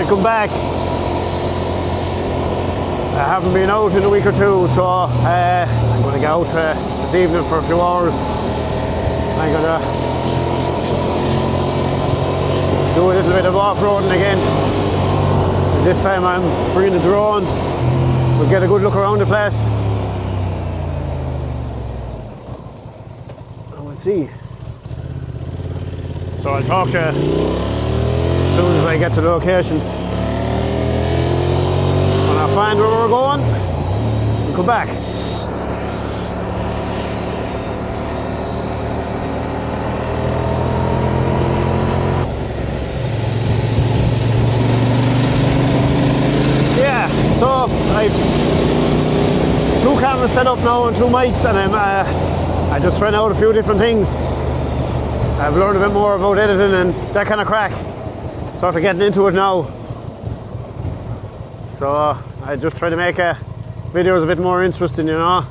welcome back. I haven't been out in a week or two, so I'm going to go out this evening for a few hours. I'm going to do a little bit of off-roading again. And this time I'm bringing the drone. We'll get a good look around the place. And we'll see. So I'll talk to you as soon as I get to the location. When I find where we're going, we'll come back. Yeah, so I've 2 cameras set up now and 2 mics, and I just trying out a few different things. I've learned a bit more about editing and that kind of crack. Sort of getting into it now. So I just try to make videos a bit more interesting, you know.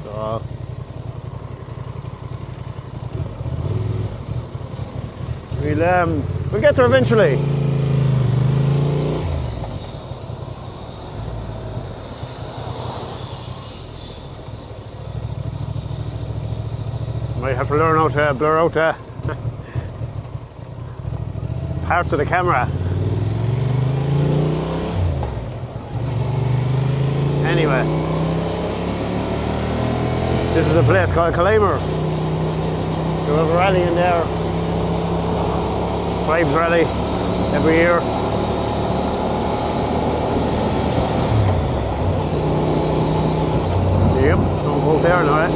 So we'll get there eventually. Might have to learn how to blur out parts of the camera. Anyway, this is a place called Calimer. We have a rally in there. Tribes rally every year. Yep, don't go there now, eh?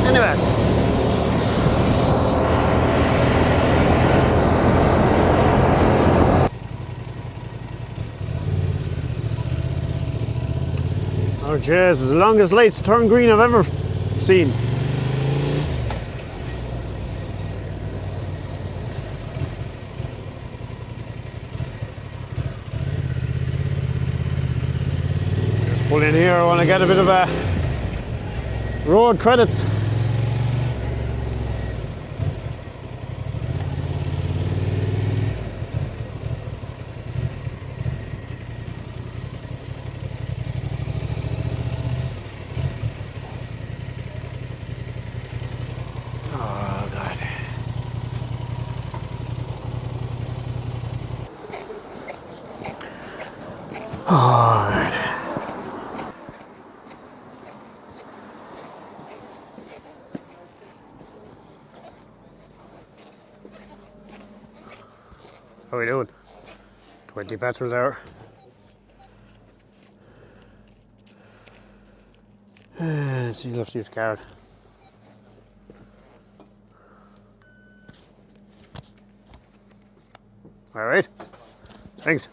Anyway, oh jeez, it's the longest lights turn green I've ever seen. Just pull in here, I want to get a bit of road credits. Alright. How are we doing? 20 petrol there. Let's see, let's use card. Alright. Thanks.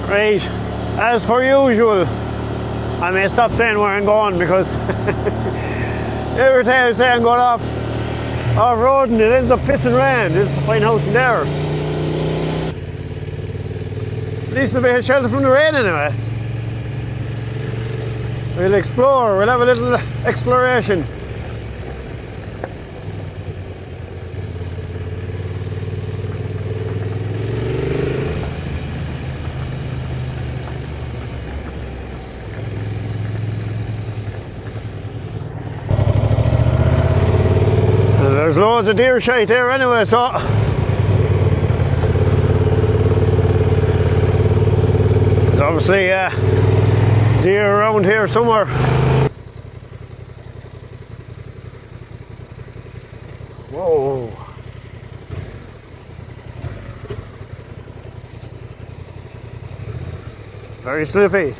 Right, as per usual, I may stop saying where I'm going because every time I say I'm going off-road and it ends up pissing rain. This is a fine house in there. At least a bit of shelter from the rain anyway. We'll explore, we'll have a little exploration. There's loads of deer shite there anyway, so there's obviously deer around here somewhere. Whoa. Very slippy.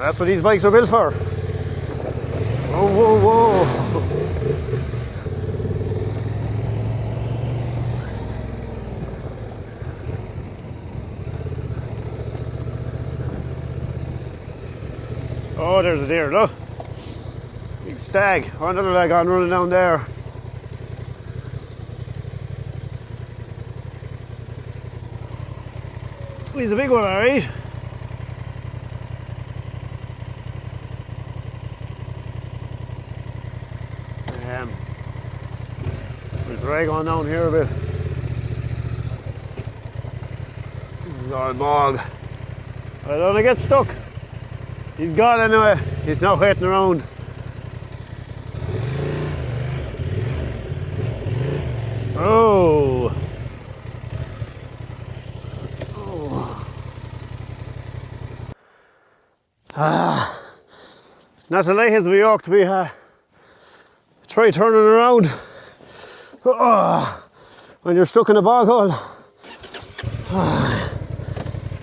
That's what these bikes are built for. Whoa, whoa, whoa. Oh, there's a deer, look. Big stag. Oh, another leg on running down there. He's a big one, alright. We'll drag on down here a bit. This is all bog. I don't want to get stuck. He's gone anyway. He's not waiting around. Oh. Oh. Not the late as we walked. We try turning around. When you're stuck in a bog hole.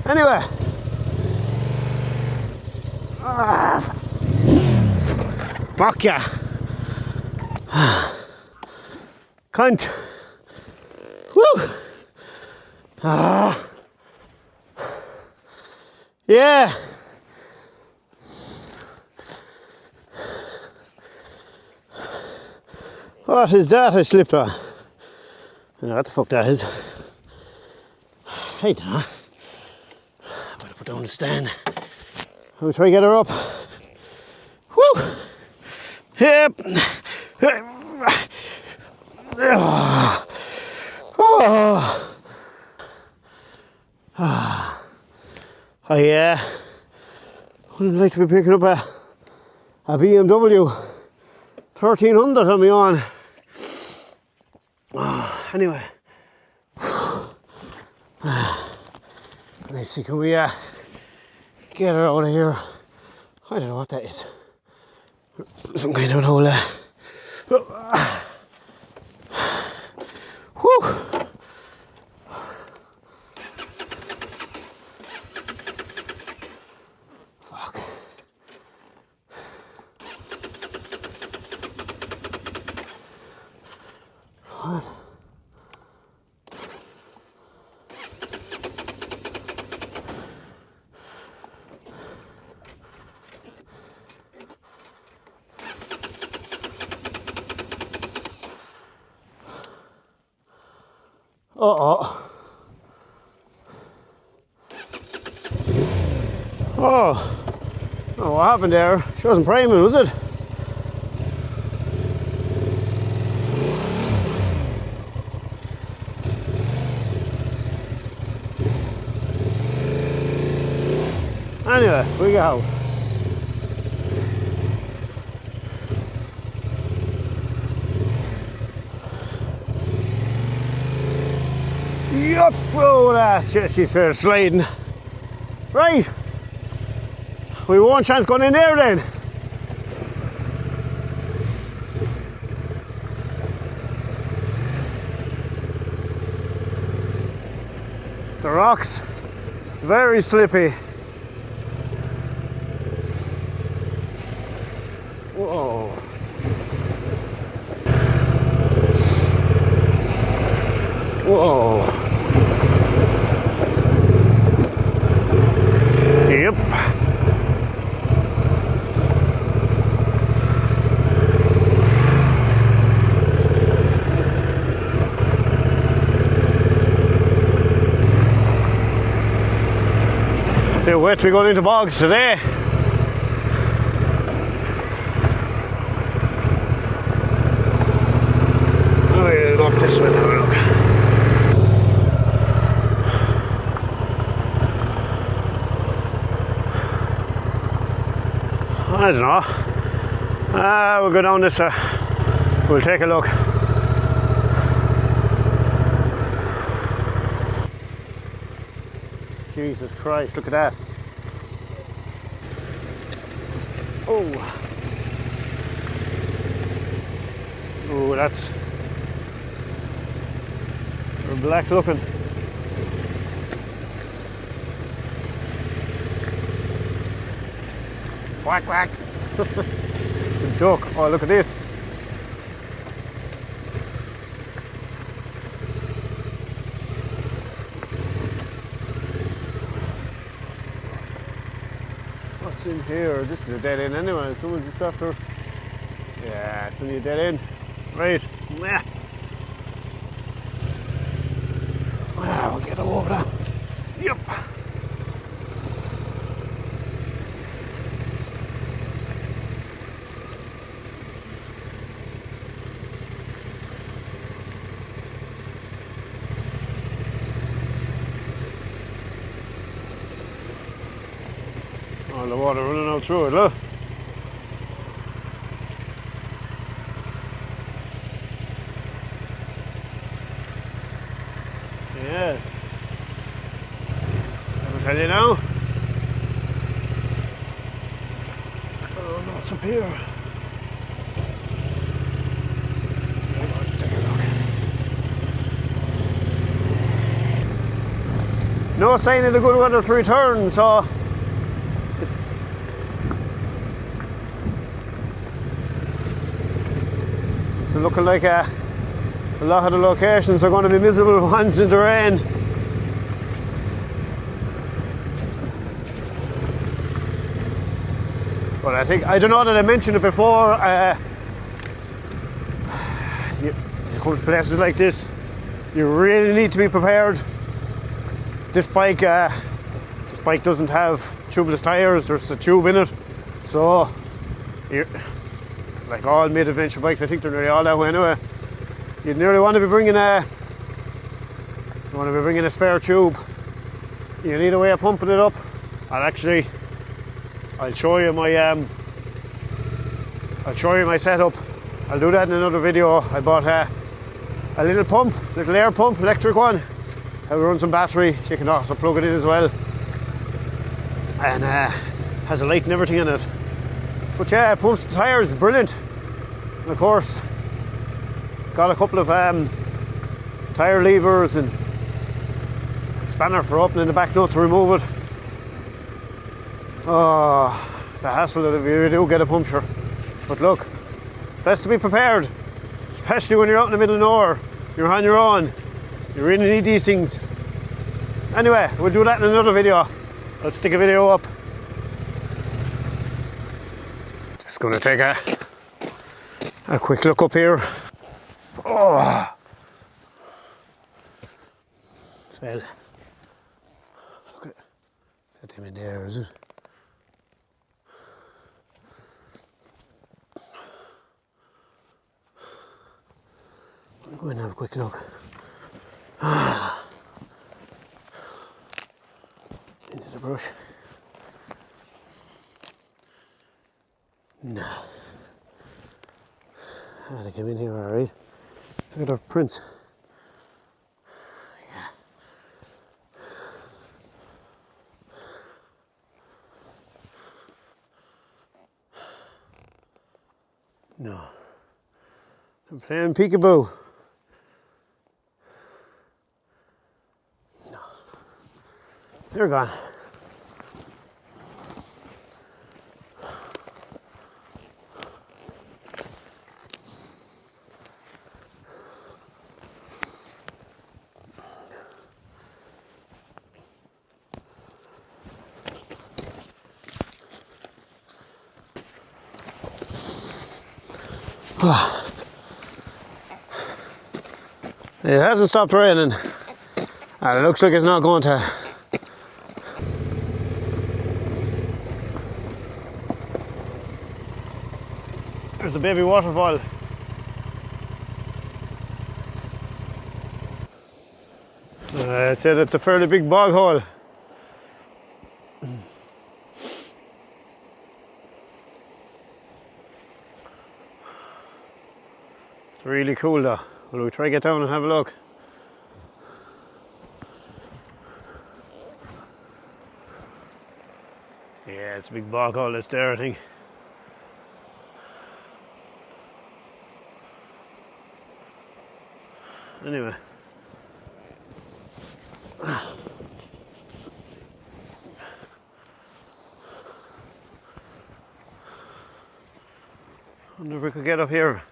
Anyway. Fuck ya. Cunt. Woo. Yeah. What is that I slipped on? I don't know what the fuck that is. Hey, nah. I'm gonna put down the stand. I'll try to get her up. Woo! Yep. Oh yeah. Wouldn't like to be picking up a BMW 1300 on me on. Anyway. Let's see, can we get her out of here? I don't know what that is. Some kind of an hole there. Whew. Fuck. What? Uh-oh. Oh. Oh, what happened there? She wasn't priming, was it? Anyway, we go. Yup! Oh, that she started sliding. Right. We have one chance going in there then. The rocks, very slippy. Whoa. Whoa. Yep. They're wet, we're going into bogs today. We'll go up this way and have a look. I don't know. We'll go down this, we'll take a look. Jesus Christ, look at that. Oh. Oh, that's black looking. Quack, quack. Duck. Oh, look at this. What's in here? This is a dead end anyway. Someone's just after. Yeah, it's only a dead end. Right. Yeah. We'll get over that. Yep. All the water running out through it, look. Yeah. I'll tell you now. Oh no, it's up here. Let's take a look. No sign of the good weather to return, so it's looking like a lot of the locations are going to be miserable ones in the rain. But I don't know that I mentioned it before, you come to places like this, you really need to be prepared. This bike doesn't have tubeless tyres, there's a tube in it, so like all mid-adventure bikes, I think they're nearly all that way anyway. You'd nearly want to be bringing a spare tube. You need a way of pumping it up. I'll show you my setup. I'll do that in another video. I bought a little air pump, electric one. It runs some battery. You can also plug it in as well, and has a light and everything in it. But yeah, it pumps the tyres, brilliant. And of course, got a couple of tyre levers and a spanner for opening the back nut to remove it. Oh, the hassle that if you do get a puncture. But look, best to be prepared, especially when you're out in the middle of nowhere, you're on your own. You really need these things. Anyway, we'll do that in another video. I'll stick a video up. Just going to take a quick look up here. Oh, fell. Look at him in there, is it? I'm going to have a quick look. Into the brush. No. They came in here alright. Look at our prints. Yeah. No. I'm playing peekaboo. No. They're gone. It hasn't stopped raining, and it looks like it's not going to. There's a baby waterfall. I'd say that's a fairly big bog hole. It's really cool though. Will we try to get down and have a look? Yeah, it's a big bog hole that's there, I think. Anyway. Wonder if we could get up here.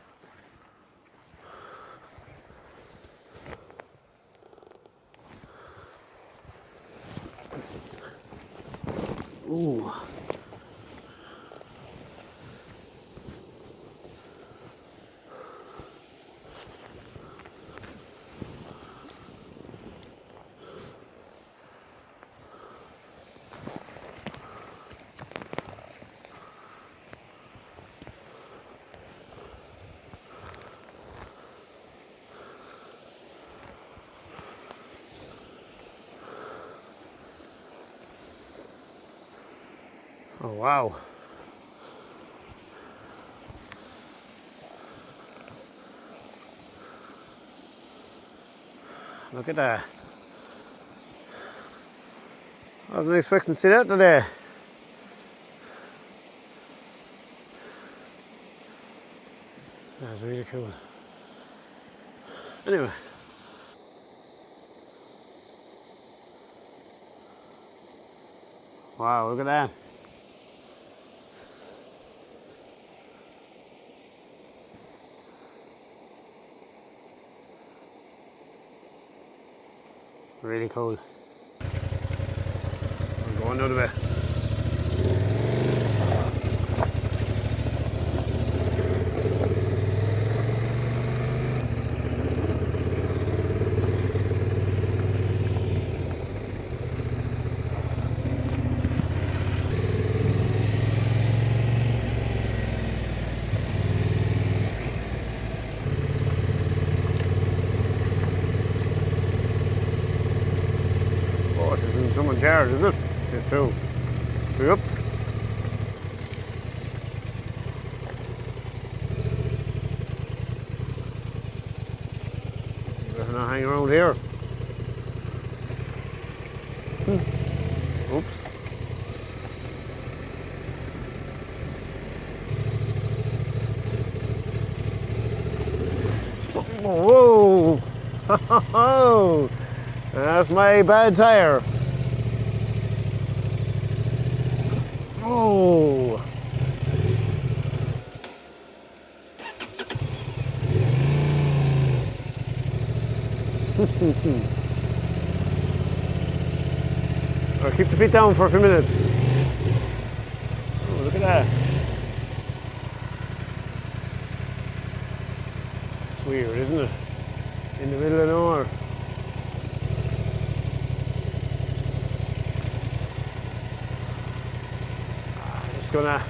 Ooh. Oh wow. Look at that. I wasn't expecting to see that today. That's really cool. Anyway. Wow, look at that. Really cool. I'm going out of it. Oh, this isn't someone's yard, is it? It's true. Oops. Better not hang around here. Oops. Whoa! That's my bad tire. Oh! I'll keep the feet down for a few minutes. Oh, look at that. It's weird, isn't it? In the middle of nowhere. I'm just gonna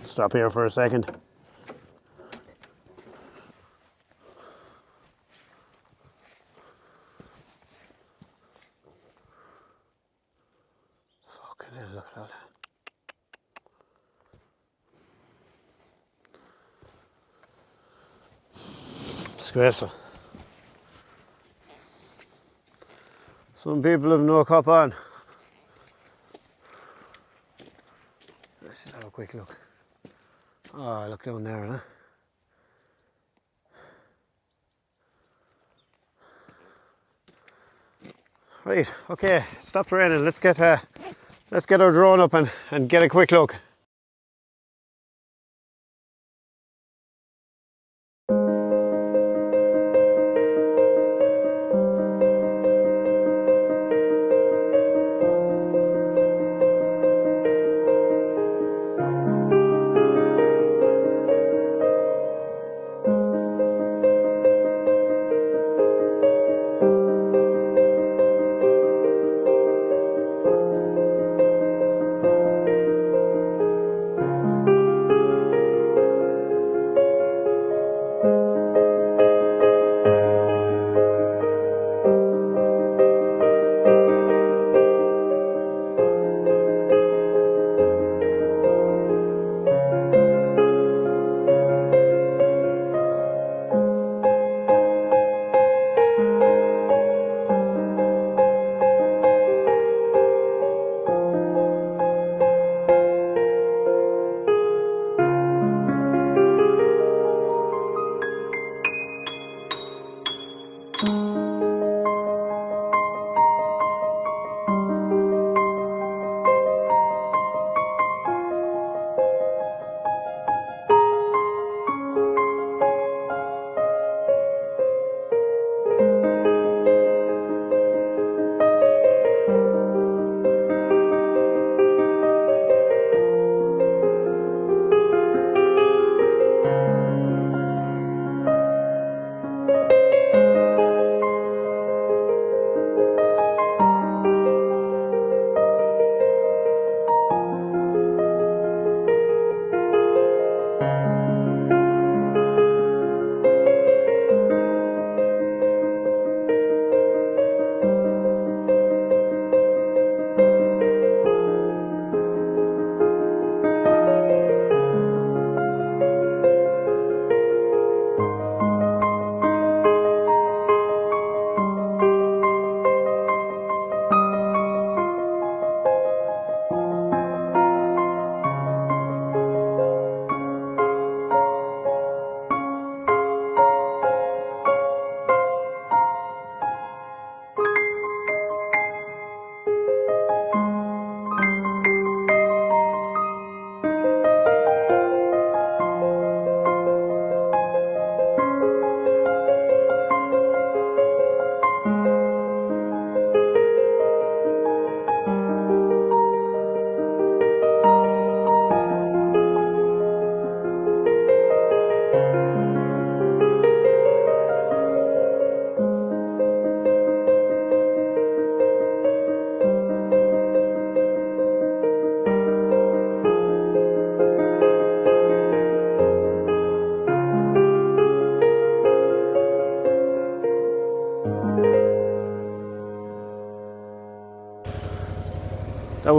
stop here for a second. Fucking hell, look at that. Disgraceful. Some people have no cop on. Let's just have a quick look. Oh, look down there, huh? Right, okay, it stopped raining. Let's get our drone up and get a quick look.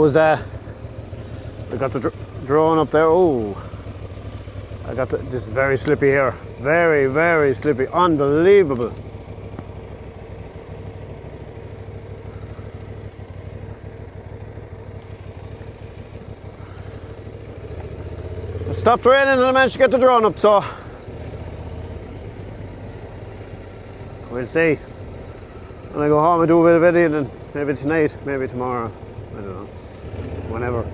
was I got the drone up there. Oh, this is very slippy here. Very, very slippy. Unbelievable. It stopped raining and I managed to get the drone up, so we'll see. When I go home I do a bit of editing, and maybe tonight, maybe tomorrow, I don't know, whenever.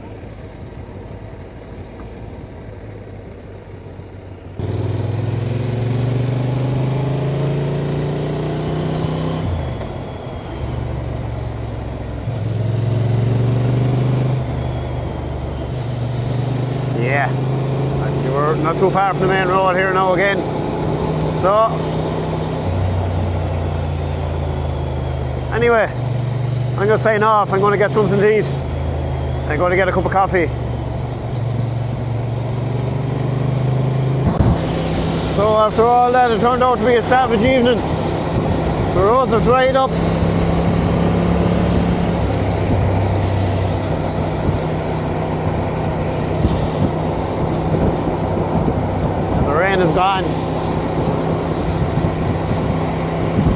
Yeah, we're not too far from the main road here now again, so anyway, I'm going to sign off. I'm going to get something to eat. I'm going to get a cup of coffee. So after all that, it turned out to be a savage evening. The roads are dried up. And the rain is gone.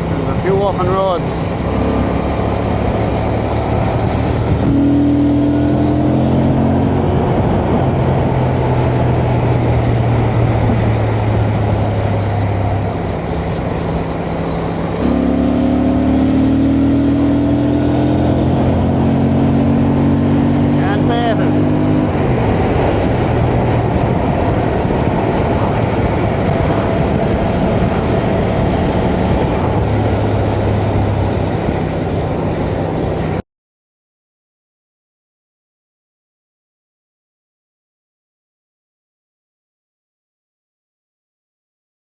There's a few open roads.